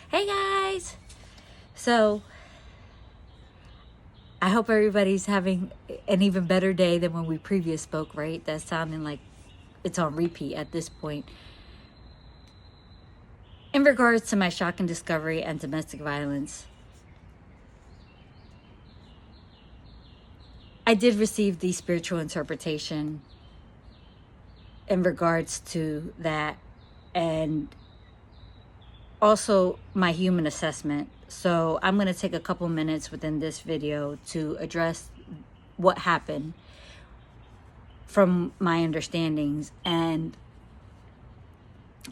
Hey guys! So, I hope everybody's having an even better day than when we previous spoke, right? That's sounding like it's on repeat at this point. In regards to my shocking discovery and domestic violence, I did receive the spiritual interpretation in regards to that, and also my human assessment. So I'm going to take a couple minutes within this video to address what happened from my understandings. And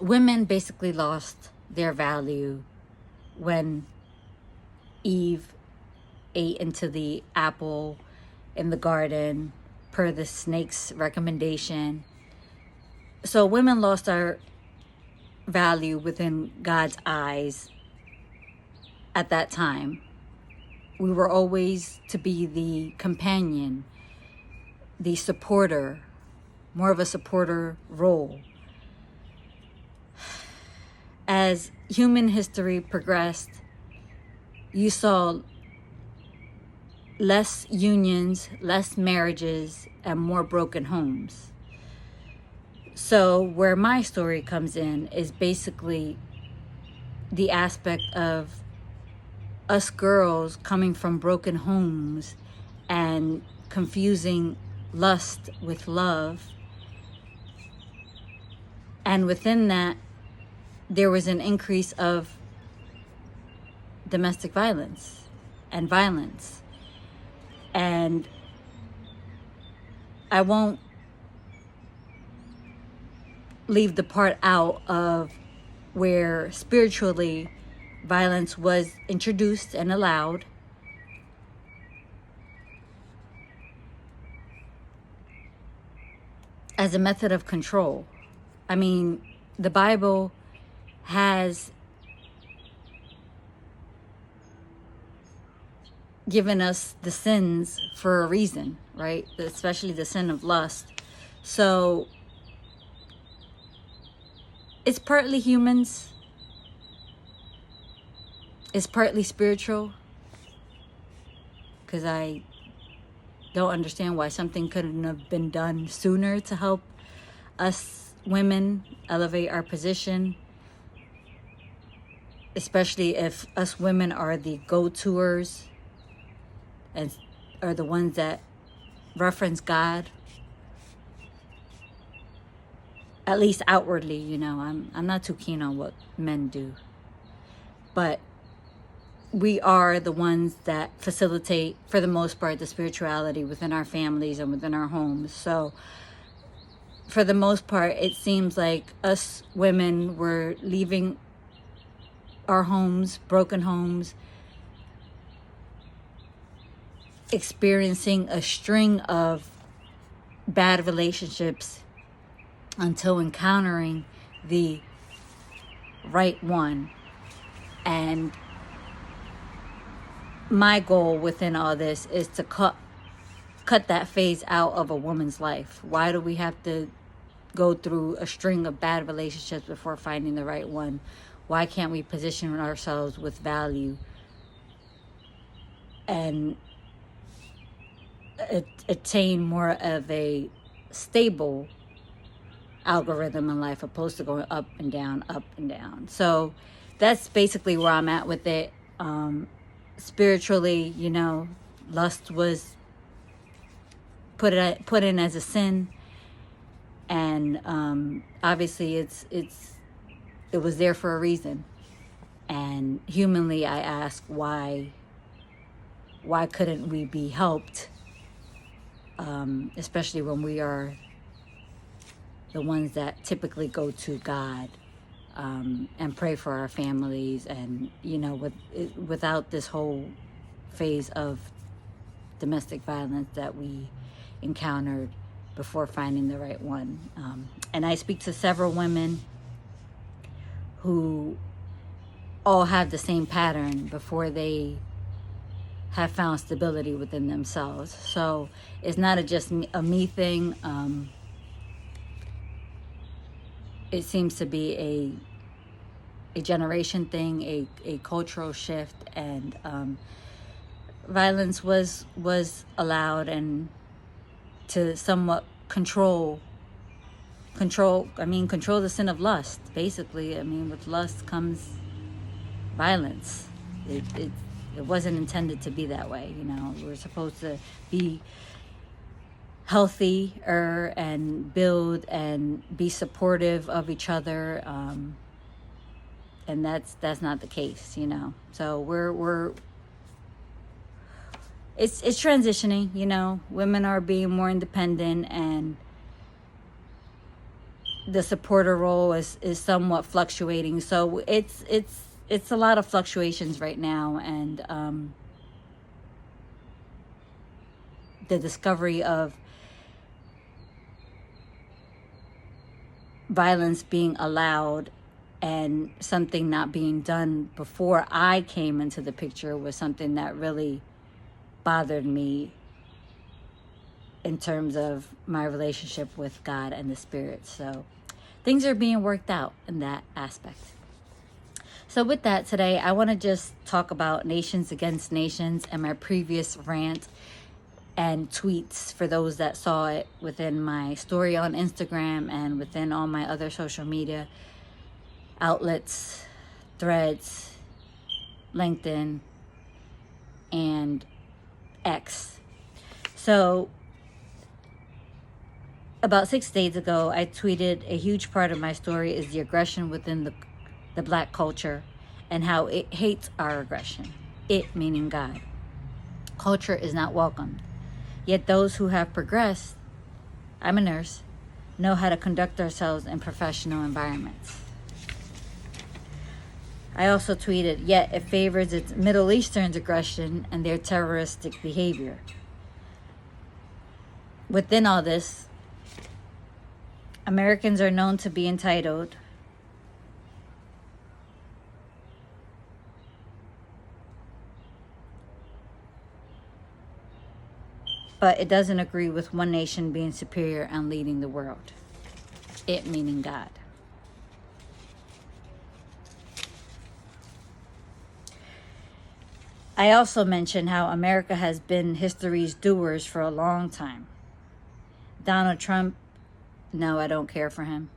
women basically lost their value when Eve ate into the apple in the garden per the snake's recommendation. So women lost our value within God's eyes at that time. We were always to be the companion, the supporter, more of a supporter role. As human history progressed, you saw less unions, less marriages, and more broken homes. So where my story comes in is basically the aspect of us girls coming from broken homes and confusing lust with love. And within that, there was an increase of domestic violence and violence. And I won't leave the part out of where spiritually violence was introduced and allowed. As a method of control. I mean, the Bible has given us the sins for a reason, right? Especially the sin of lust. So it's partly humans, it's partly spiritual, because I don't understand why something couldn't have been done sooner to help us women elevate our position, especially if us women are the go-toers and are the ones that reference God, at least outwardly. You know, I'm not too keen on what men do, but we are the ones that facilitate, for the most part, the spirituality within our families and within our homes. So for the most part, it seems like us women were leaving our homes, broken homes, experiencing a string of bad relationships until encountering the right one. And my goal within all this is to cut that phase out of a woman's life. Why do we have to go through a string of bad relationships before finding the right one? Why can't we position ourselves with value and attain more of a stable algorithm in life, opposed to going up and down, up and down? So that's basically where I'm at with it. Spiritually, you know, lust was put in as a sin, and obviously it was there for a reason. And humanly, I ask, why couldn't we be helped, especially when we are the ones that typically go to God and pray for our families, and, you know, without this whole phase of domestic violence that we encountered before finding the right one. And I speak to several women who all have the same pattern before they have found stability within themselves. So it's not just a me thing. It seems to be a generation thing, a cultural shift, and violence was allowed, and to somewhat control the sin of lust, basically. I mean, with lust comes violence. It wasn't intended to be that way, We're supposed to be healthier and build and be supportive of each other, and that's not the case, So we're it's transitioning, Women are being more independent, and the supporter role is somewhat fluctuating. So it's a lot of fluctuations right now, and the discovery of violence being allowed and something not being done before I came into the picture was something that really bothered me in terms of my relationship with God and the Spirit. So things are being worked out in that aspect. So with that, today I want to just talk about nations against nations and my previous rant and tweets, for those that saw it within my story on Instagram and within all my other social media outlets, Threads, LinkedIn, and X. So about 6 days ago, I tweeted, a huge part of my story is the aggression within the Black culture and how it hates our aggression. It meaning God. Culture is not welcomed. Yet those who have progressed, I'm a nurse, know how to conduct ourselves in professional environments. I also tweeted, yet it favors its Middle Eastern aggression and their terroristic behavior. Within all this, Americans are known to be entitled, but it doesn't agree with one nation being superior and leading the world. It meaning God. I also mentioned how America has been history's doers for a long time. Donald Trump, no, I don't care for him.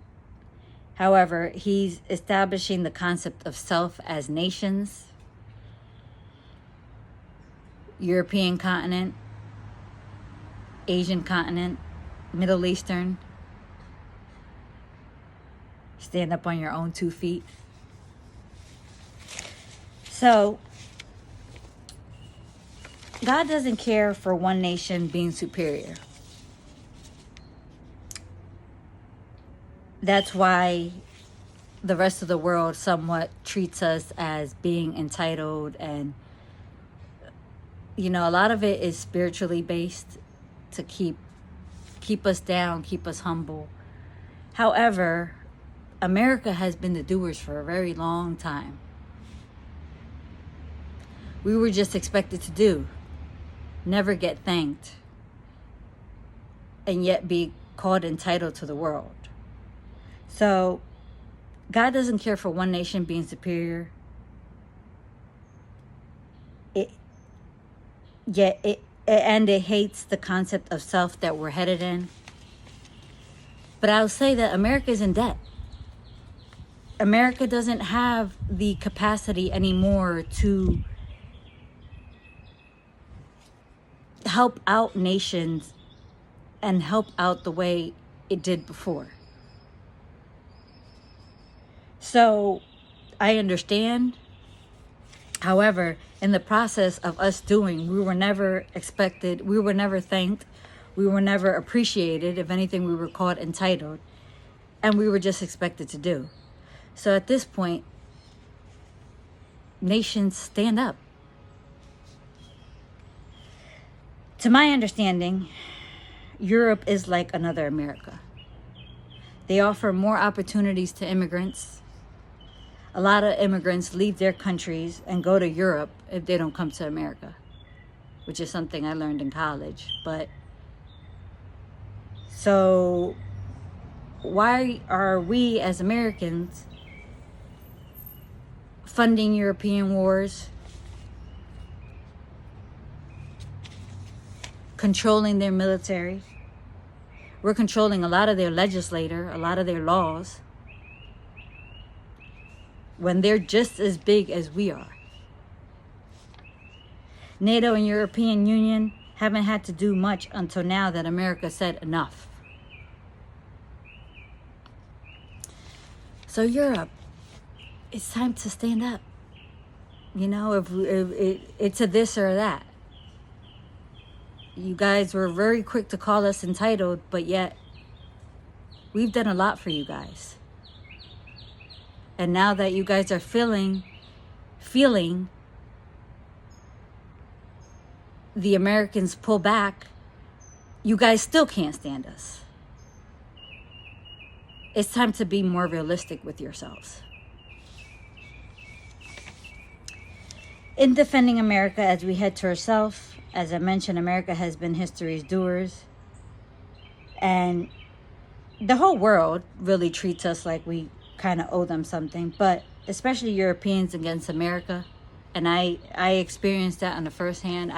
However, he's establishing the concept of self as nations, European continent, Asian continent, Middle Eastern. Stand up on your own 2 feet. So, God doesn't care for one nation being superior. That's why the rest of the world somewhat treats us as being entitled, and a lot of it is spiritually based, to keep us down, keep us humble. However, America has been the doers for a very long time. We were just expected to do, never get thanked, and yet be called entitled to the world. So God doesn't care for one nation being superior. It hates the concept of self that we're headed in. But I'll say that America is in debt. America doesn't have the capacity anymore to help out nations and help out the way it did before. So I understand. However, in the process of us doing, we were never expected, we were never thanked, we were never appreciated. If anything, we were called entitled, and we were just expected to do. So at this point, nations stand up. To my understanding, Europe is like another America. They offer more opportunities to immigrants. A lot of immigrants leave their countries and go to Europe if they don't come to America, which is something I learned in college. But so why are we as Americans funding European wars, controlling their military. We're controlling a lot of their legislature, a lot of their laws, when they're just as big as we are. NATO and European Union haven't had to do much until now that America said enough. So Europe, it's time to stand up. You know, if it's a this or that. You guys were very quick to call us entitled, but yet we've done a lot for you guys. And now that you guys are feeling the Americans pull back, you guys still can't stand us. It's time to be more realistic with yourselves. In defending America as we head to ourselves, as I mentioned, America has been history's doers. And the whole world really treats us like we kind of owe them something, but especially Europeans against America. And I experienced that on the first hand.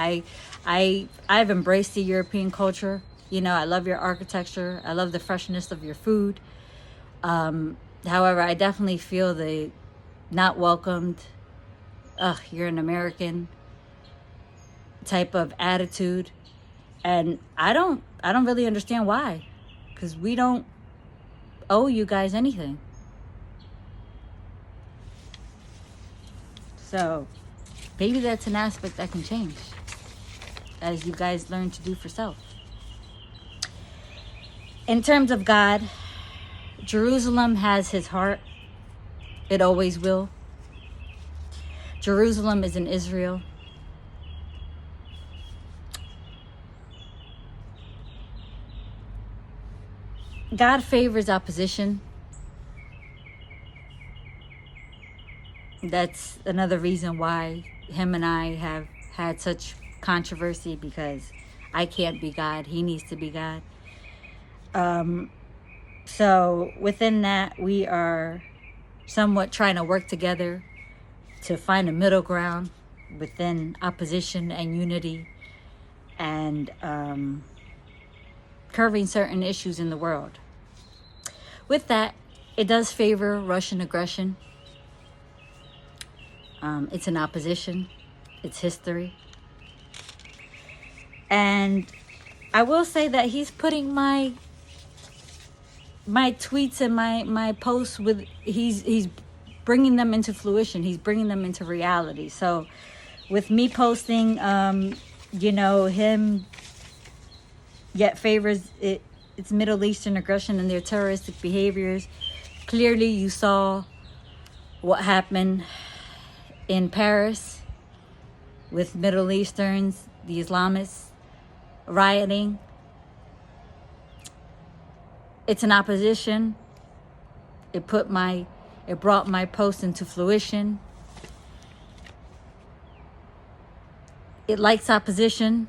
I've embraced the European culture. You know, I love your architecture. I love the freshness of your food. However, I definitely feel the not welcomed, you're an American type of attitude. And I don't really understand why, because we don't owe you guys anything. So maybe that's an aspect that can change as you guys learn to do for self. In terms of God, Jerusalem has his heart. It always will. Jerusalem is in Israel. God favors opposition. That's another reason why him and I have had such controversy, because I can't be God. He needs to be God. So within that, we are somewhat trying to work together to find a middle ground within opposition and unity, and curving certain issues in the world. With that, it does favor Russian aggression. It's an opposition. It's history. And I will say that he's putting my tweets and my posts with, he's bringing them into fruition. He's bringing them into reality. So with me posting, him yet favors it's Middle Eastern aggression and their terroristic behaviors. Clearly you saw what happened in Paris with Middle Easterns, the Islamists rioting. It's an opposition. It brought my post into fruition. It likes opposition.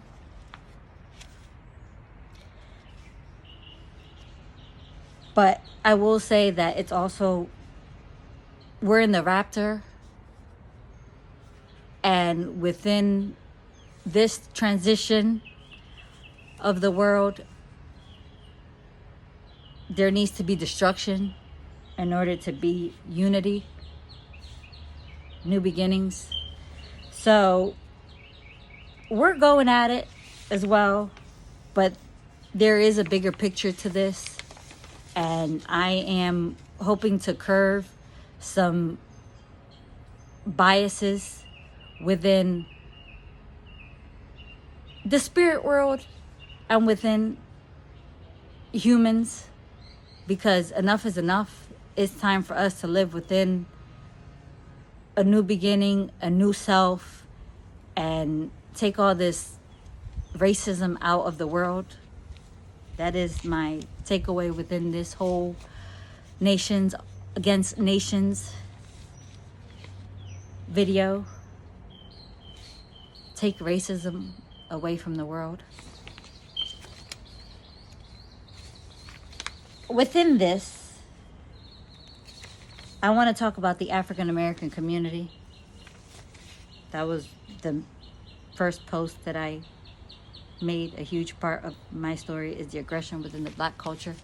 But I will say that it's also, we're in the raptor. And within this transition of the world, there needs to be destruction in order to be unity, new beginnings. So we're going at it as well, but there is a bigger picture to this. And I am hoping to curve some biases within the spirit world and within humans, because enough is enough. It's time for us to live within a new beginning, a new self, and take all this racism out of the world. That is my takeaway within this whole nations against nations video. Take racism away from the world. Within this, I want to talk about the African American community. That was the first post that I made. A huge part of my story is the aggression within the Black culture.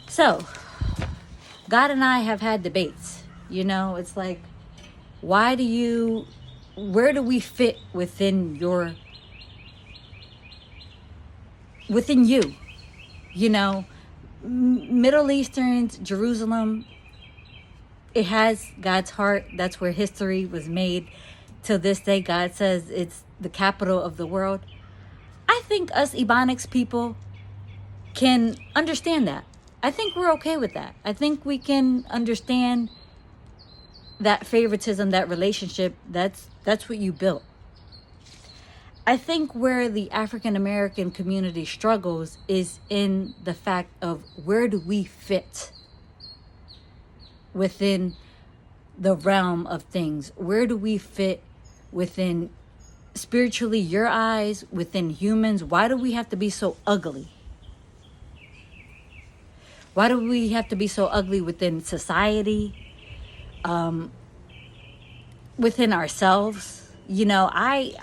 So, God and I have had debates. You know, it's like, where do we fit within you? You know, Middle Easterns, Jerusalem, it has God's heart. That's where history was made. Till this day, God says it's the capital of the world. I think us Ebonics people can understand that. I think we're okay with that. I think we can understand that favoritism, that relationship. That's what you built. I think where the African American community struggles is in the fact of, where do we fit within the realm of things? Where do we fit within, spiritually, your eyes, within humans? Why do we have to be so ugly? Why do we have to be so ugly within society, within ourselves? You know, I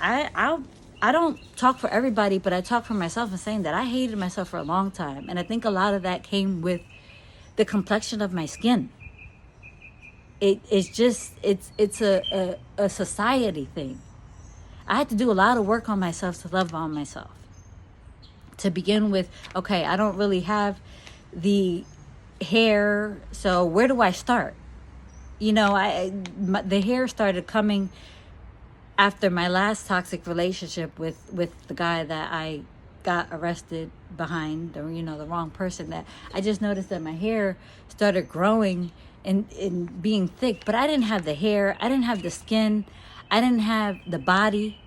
don't talk for everybody, but I talk for myself in saying that I hated myself for a long time. And I think a lot of that came with the complexion of my skin. It's a society thing. I had to do a lot of work on myself to love on myself. To begin with, okay, I don't really have the hair, so where do I start? You know, the hair started coming after my last toxic relationship with the guy that I got arrested behind, or, you know, the wrong person. That I just noticed that my hair started growing and being thick, but I didn't have the hair, I didn't have the skin, I didn't have the body.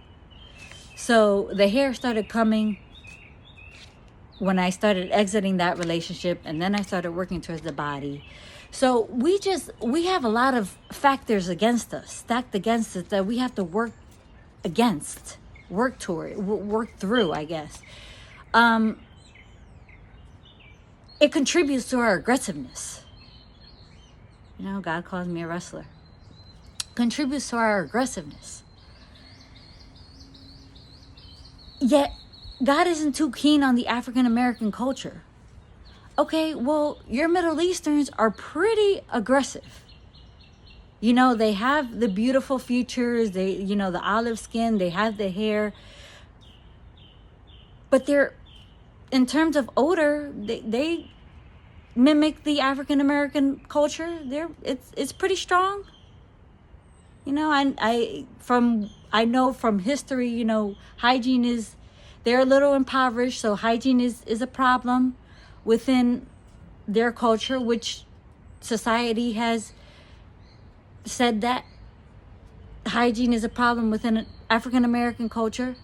So the hair started coming when I started exiting that relationship, and then I started working towards the body. So we have a lot of factors against us, stacked against us, that we have to work through, I guess. It contributes to our aggressiveness. You know, God calls me a wrestler. Contributes to our aggressiveness. Yet, God isn't too keen on the African American culture. Okay, well, your Middle Easterns are pretty aggressive. You know, they have the beautiful features, the olive skin, they have the hair. But they're, in terms of odor, they mimic the African American culture. It's pretty strong. You know, I know from history, you know, they're a little impoverished, so hygiene is a problem within their culture, which society has said that hygiene is a problem within African American culture.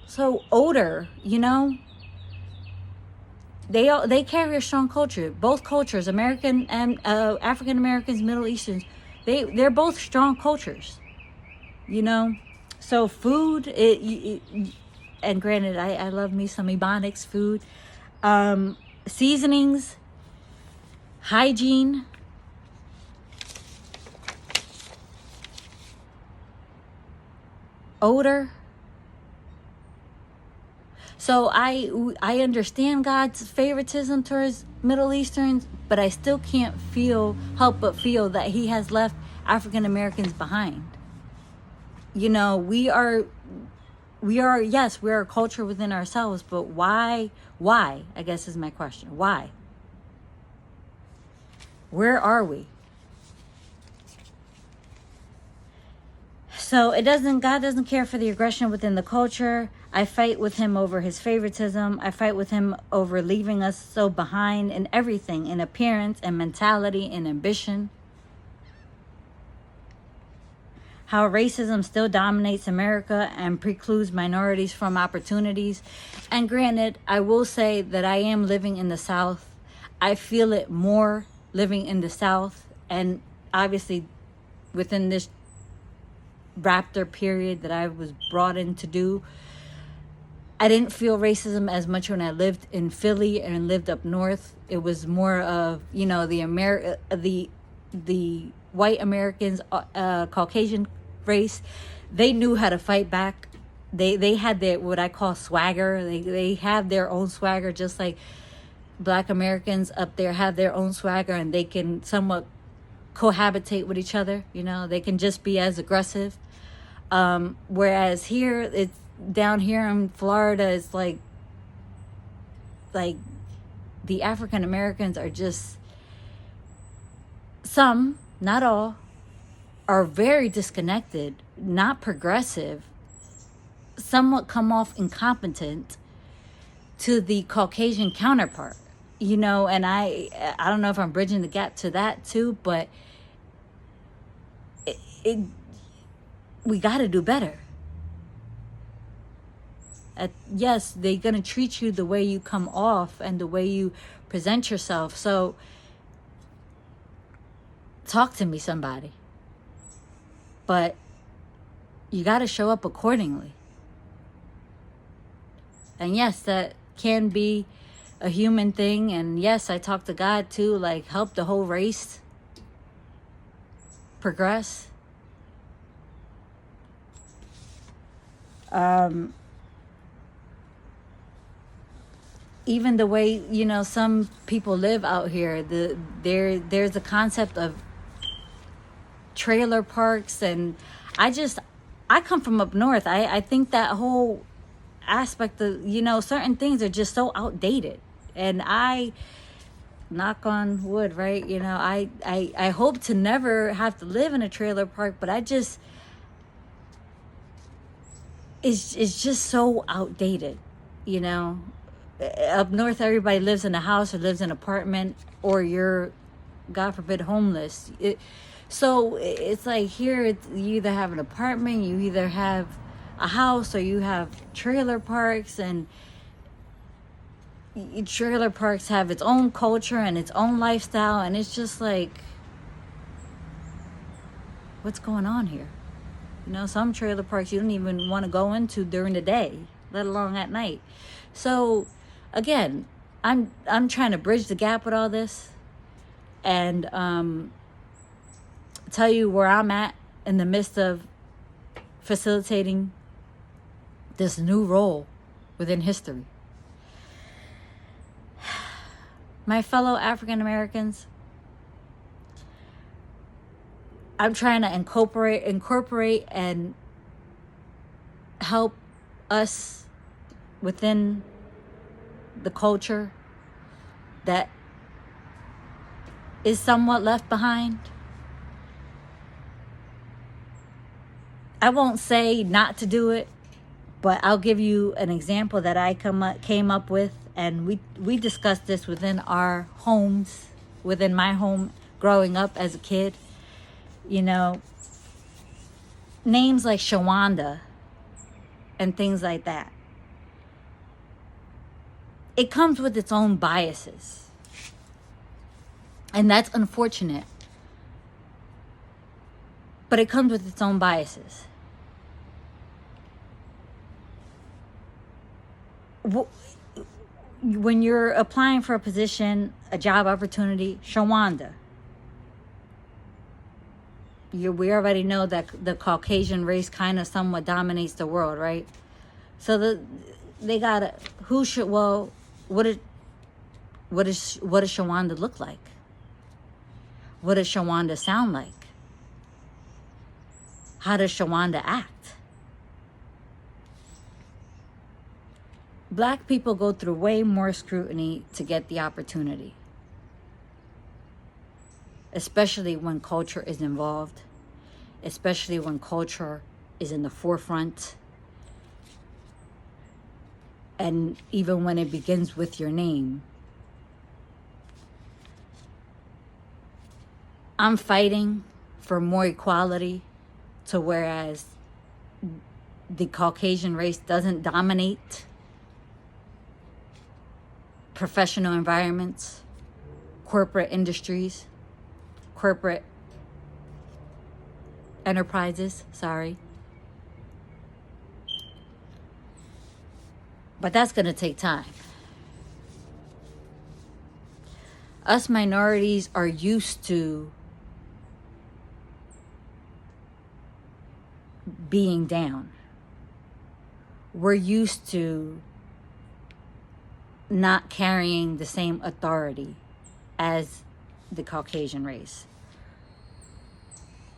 So odor, you know, they carry a strong culture. Both cultures, American and African Americans, Middle Easterns, they're both strong cultures. You know, so food, and granted, I love me some Ebonics food, seasonings, hygiene, odor. So I understand God's favoritism towards Middle Easterns, but I still can't help but feel that He has left African Americans behind. You know, we are yes, we're a culture within ourselves, but why, I guess is my question. Why? Where are we? So God doesn't care for the aggression within the culture. I fight with Him over His favoritism. I fight with Him over leaving us so behind in everything, in appearance and mentality and ambition. How racism still dominates America and precludes minorities from opportunities. And granted, I will say that I am living in the South. I feel it more living in the South, and obviously within this raptor period that I was brought in to do. I didn't feel racism as much when I lived in Philly and lived up north. It was more of, you know, the white Americans, Caucasian race. They knew how to fight back. They had their, what I call, swagger. They have their own swagger, just like Black Americans up there have their own swagger, and they can somewhat cohabitate with each other. You know, they can just be as aggressive. Whereas here, it's down here in Florida, it's like the African Americans are just, some, not all, are very disconnected, not progressive, somewhat come off incompetent to the Caucasian counterpart, you know. And I don't know if I'm bridging the gap to that too, but we got to do better. Yes, they're going to treat you the way you come off and the way you present yourself. So talk to me, somebody. But you got to show up accordingly. And yes, that can be a human thing. And yes, I talk to God too, like help the whole race progress. Even the way, you know, some people live out here, there's a concept of trailer parks. And I come from up north. I think that whole aspect of, you know, certain things are just so outdated. And I, knock on wood, right, you know, I hope to never have to live in a trailer park, but it's just so outdated, you know. Up north, everybody lives in a house or lives in an apartment, or you're, God forbid, homeless. So it's like here, you either have an apartment, you either have a house, or you have trailer parks. And trailer parks have its own culture and its own lifestyle. And it's just like, what's going on here? You know, some trailer parks you don't even want to go into during the day, let alone at night. So again, I'm trying to bridge the gap with all this, and tell you where I'm at in the midst of facilitating this new role within history. My fellow African Americans, I'm trying to incorporate and help us within the culture that is somewhat left behind. I won't say not to do it, but I'll give you an example that I came up with, and we discussed this within our homes, within my home growing up as a kid. You know, names like Shawanda and things like that. It comes with its own biases. And that's unfortunate. But it comes with its own biases. When you're applying for a position, a job opportunity, Shawanda. We already know that the Caucasian race kind of somewhat dominates the world, right? So they gotta, who should, well, what does Shawanda look like? What does Shawanda sound like? How does Shawanda act? Black people go through way more scrutiny to get the opportunity, especially when culture is involved, especially when culture is in the forefront, and even when it begins with your name. I'm fighting for more equality, to whereas the Caucasian race doesn't dominate professional environments, corporate industries, corporate enterprises, sorry. But that's going to take time. Us minorities are used to being down. We're used to not carrying the same authority as the Caucasian race.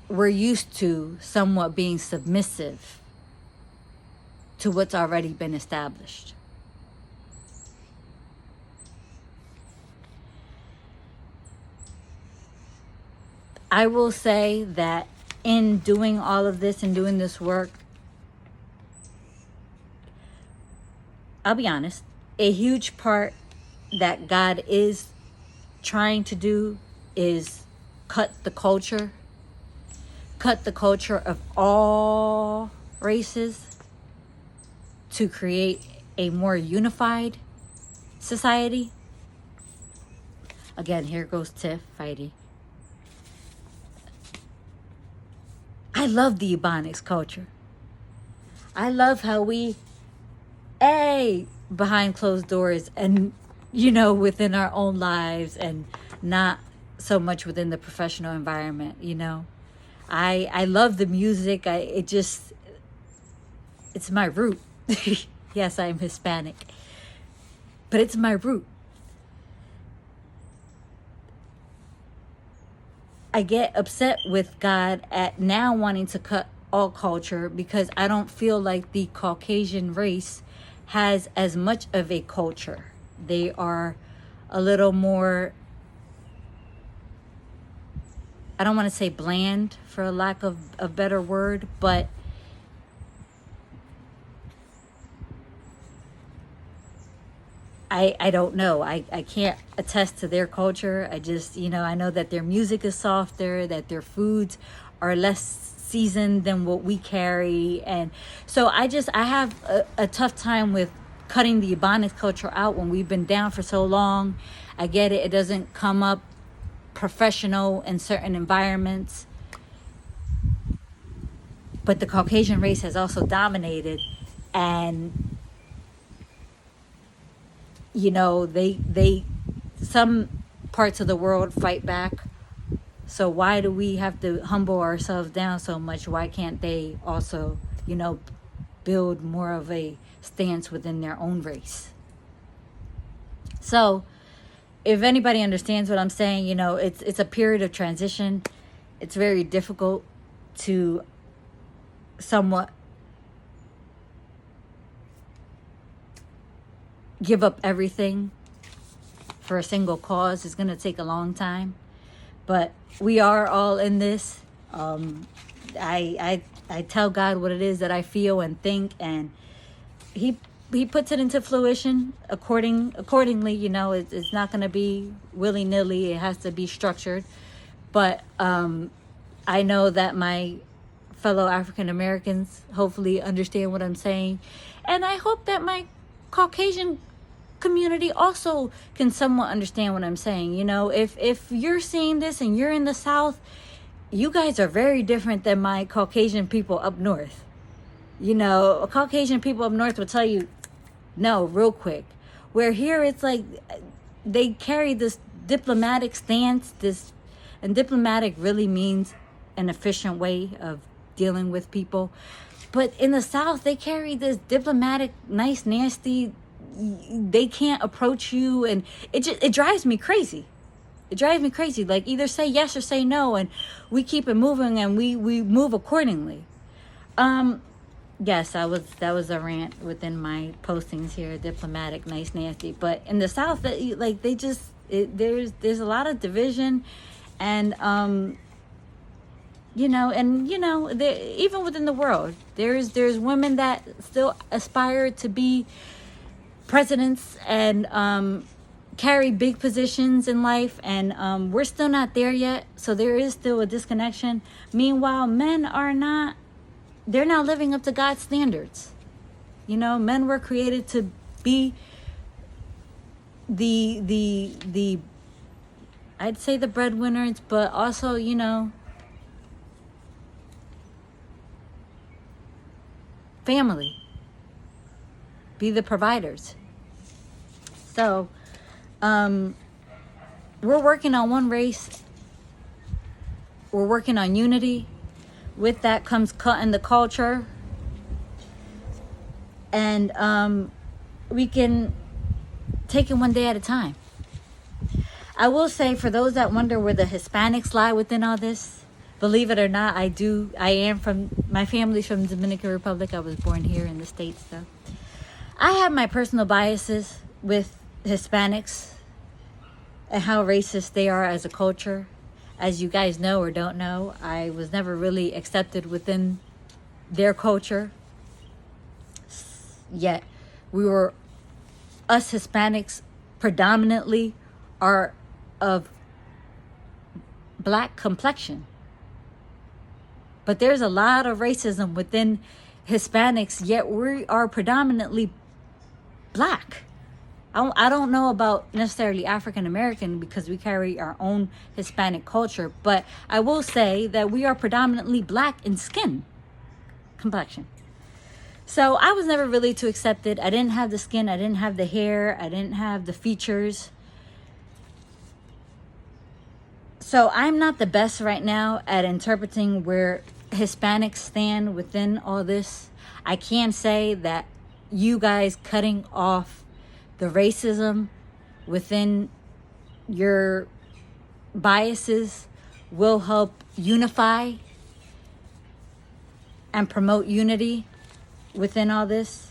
We're used to somewhat being submissive to what's already been established. I will say that in doing all of this and doing this work, I'll be honest, a huge part that God is trying to do is cut the culture of all races to create a more unified society. Again, here goes Tiff fighting. I love the Ebonics culture. I love how we, behind closed doors and, within our own lives and not so much within the professional environment, I love the music. It's my root. Yes, I'm Hispanic, but it's my root. I get upset with God at now wanting to cut all culture because I don't feel like the Caucasian race has as much of a culture. They are a little more, I don't want to say bland for a lack of a better word, but I don't know. I can't attest to their culture. I just, I know that their music is softer, that their foods are less seasoned than what we carry. And so I have a tough time with cutting the Ebonics culture out when we've been down for so long. I get it. It doesn't come up professional in certain environments. But the Caucasian race has also dominated, and they some parts of the world fight back. So why do we have to humble ourselves down so much? Why can't they also, build more of a stance within their own race? So if anybody understands what I'm saying, it's a period of transition. It's very difficult to somewhat give up everything for a single cause. It's going to take a long time, but we are all in this. I tell God what it is that I feel and think, and he puts it into fruition accordingly. It's not going to be willy-nilly. It has to be structured. But I know that my fellow African Americans hopefully understand what I'm saying, and I hope that my Caucasian community also can somewhat understand what I'm saying. If you're seeing this and you're in the South, you guys are very different than my Caucasian people up north. Caucasian people up north will tell you no real quick, where here it's like they carry this diplomatic stance. And diplomatic really means an efficient way of dealing with people, but in the South they carry this diplomatic, nice, nasty, they can't approach you, and it drives me crazy. It drives me crazy. Like, either say yes or say no, and we keep it moving, and we move accordingly. Yes, that was a rant within my postings here. Diplomatic, nice, nasty. But in the South, there's a lot of division, and even within the world, there's women that still aspire to be presidents and carry big positions in life, and we're still not there yet. So there is still a disconnection. Meanwhile, men they're not living up to God's standards. Men were created to be the I'd say the breadwinners, but also, family. be the providers. So, we're working on one race. We're working on unity. With that comes cutting the culture. And we can take it one day at a time. I will say, for those that wonder where the Hispanics lie within all this, believe it or not, my family's from the Dominican Republic. I was born here in the States, though. I have my personal biases with Hispanics and how racist they are as a culture. As you guys know or don't know, I was never really accepted within their culture. Yet, us Hispanics predominantly are of black complexion. But there's a lot of racism within Hispanics, yet we are predominantly black. I don't know about necessarily African American because we carry our own Hispanic culture, but I will say that we are predominantly black in skin complexion. So I was never really too accepted. I didn't have the skin, I didn't have the hair, I didn't have the features. So I'm not the best right now at interpreting where Hispanics stand within all this. I can say that you guys cutting off the racism within your biases will help unify and promote unity within all this.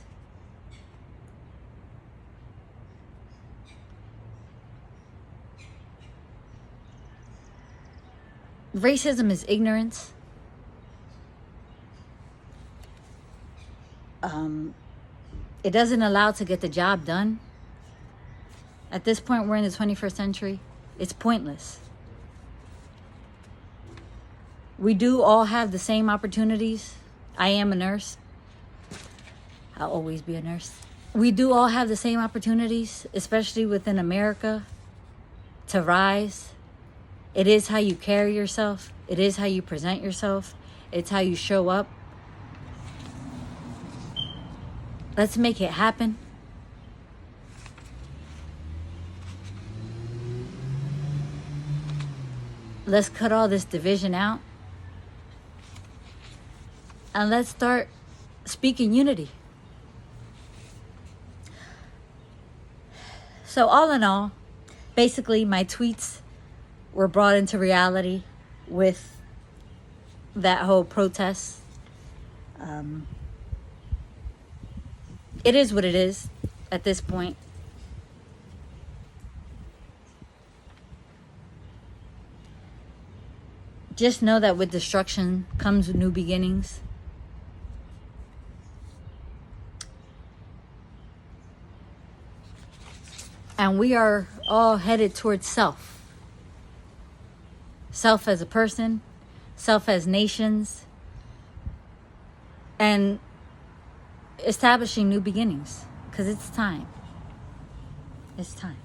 Racism is ignorance. It doesn't allow to get the job done. At this point, we're in the 21st century. It's pointless. We do all have the same opportunities. I am a nurse. I'll always be a nurse. We do all have the same opportunities, especially within America, to rise. It is how you carry yourself. It is how you present yourself. It's how you show up. Let's make it happen. Let's cut all this division out. And let's start speaking unity. So all in all, basically my tweets were brought into reality with that whole protest. It is what it is at this point. Just know that with destruction comes new beginnings. And we are all headed towards self. Self as a person, self as nations, and establishing new beginnings. Because it's time. It's time.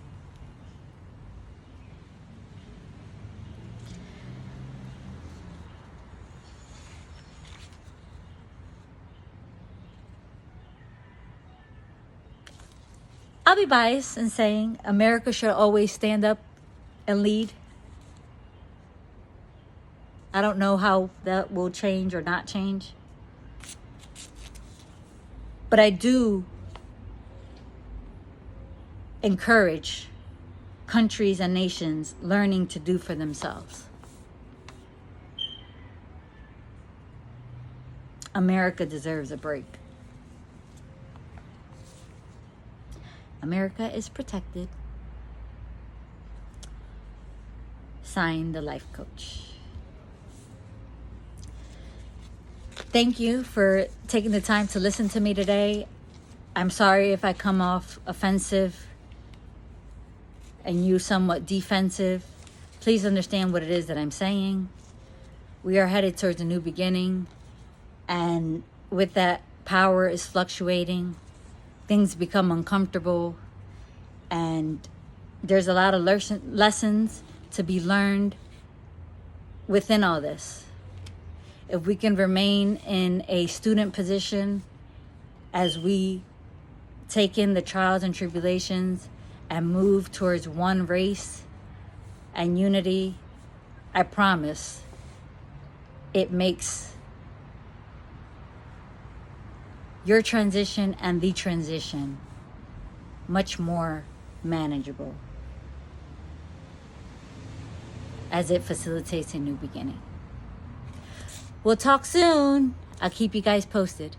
I'll be biased in saying America should always stand up and lead. I don't know how that will change or not change. But I do encourage countries and nations learning to do for themselves. America deserves a break. America is protected. Signed, the life coach. Thank you for taking the time to listen to me today. I'm sorry if I come off offensive and you somewhat defensive. Please understand what it is that I'm saying. We are headed towards a new beginning. And with that, power is fluctuating. Things become uncomfortable. And there's a lot of lessons to be learned within all this. If we can remain in a student position as we take in the trials and tribulations and move towards one race and unity, I promise it makes your transition and the transition much more manageable, as it facilitates a new beginning. We'll talk soon. I'll keep you guys posted.